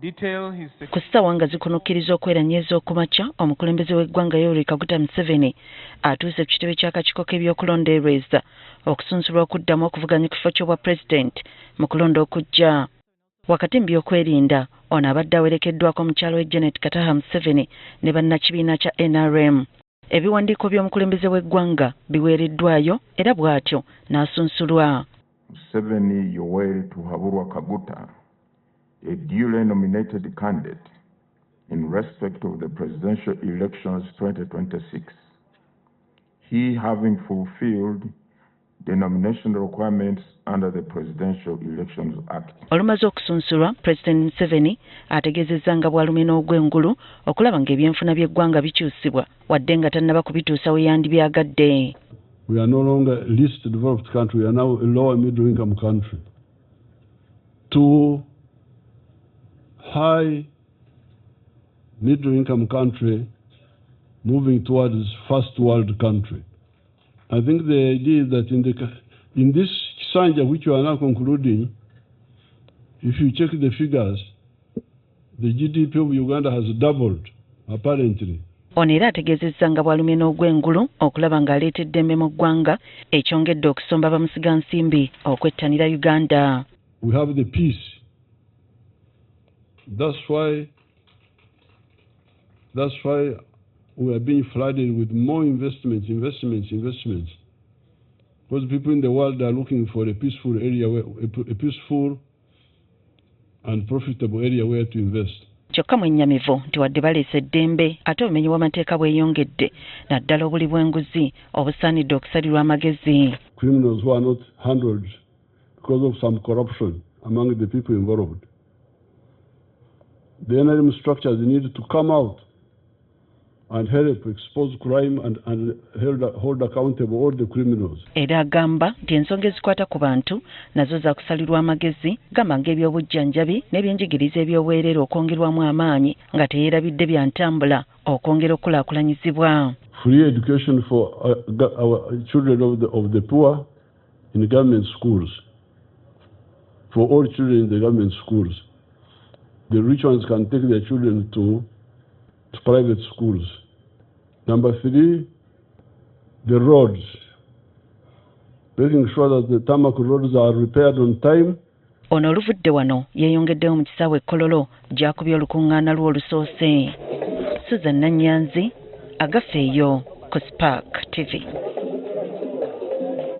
Ku ssaawa nga zikunukkiriza okweranyiza okumakya, omukulembeze w'eggwanga Yoweri Kaguta Museveni atuuse ku kitebe ky'akakiiko k'ebyokulonda Ereza okusunsulwa okuddamu okuvuganya ku kifo ky'obwa pulezidenti mu kulonda okujja. Wakati mu byokwerinda, ono abadde awerekeddwako mukyalo we Janet Kataha Museveni ne bannakibiina kya NRM. Ebiwandiiko by'omukulembeze w'eggwanga biweereddwayo era bw'atyo n'asunsulwa. Museveni Yoweri Tuhaburwa Kaguta, a duly nominated candidate in respect of the presidential elections 2026, he having fulfilled the nomination requirements under the Presidential Elections Act. Olumaze okusunsulwa, President Museveni ategeezezza nga bw'alumye n'ogw'engulu okulaba ng'ebyenfuna by'eggwanga bikyusibwa wadde nga tannaba kubituusa we yandibyagadde. We are no longer a least developed country, we are now a lower middle income country. To high middle income country moving towards first world country. I think the idea is that in this Kisanja which you are now concluding, if you check the figures, the GDP of Uganda has doubled, apparently. Ono era ategeezezza nga bw'alumye n'ogw'engulu okulaba ng'aleeta eddembe mu ggwanga ekyongedde okusomba bamusigansimbi okwettanira Uganda. We have the peace. That's why we are being flooded with more investments. Because people in the world are looking for a peaceful area, a peaceful and profitable area where to invest. Kyokka mwennyamivu nti wadde baleese eddembe ate obumenyi bw'amateeka bweyongedde naddala obuli bw'enguzi obusaanidde okusalirwa amagezi. Criminals who are not handled because of some corruption among the people involved. The NRM structures need to come out and help expose crime and hold accountable all the criminals. Era agamba nti ensonga ezikwata ku bantu nazo za kusalirwa amagezi, gamba ng'ebyobujjanjabi n'ebyenjigiriza eby'obwereere okwongerwamu amaanyi nga teyeerabidde bya ntambula okwongera okukulaakulanyizibwa. Free education for our children of the poor in government schools. For all children in the government schools. The rich ones can take their children to private schools. Number 3, the roads. Making sure that the tarmac roads are repaired on time. Ono oluvudde wano yeeyongeddewo mu kisaawe Kololo gy'akubye olukuŋŋaana lwo olusoose. Susan Nanyanzi, agafeeyo ku Spark TV.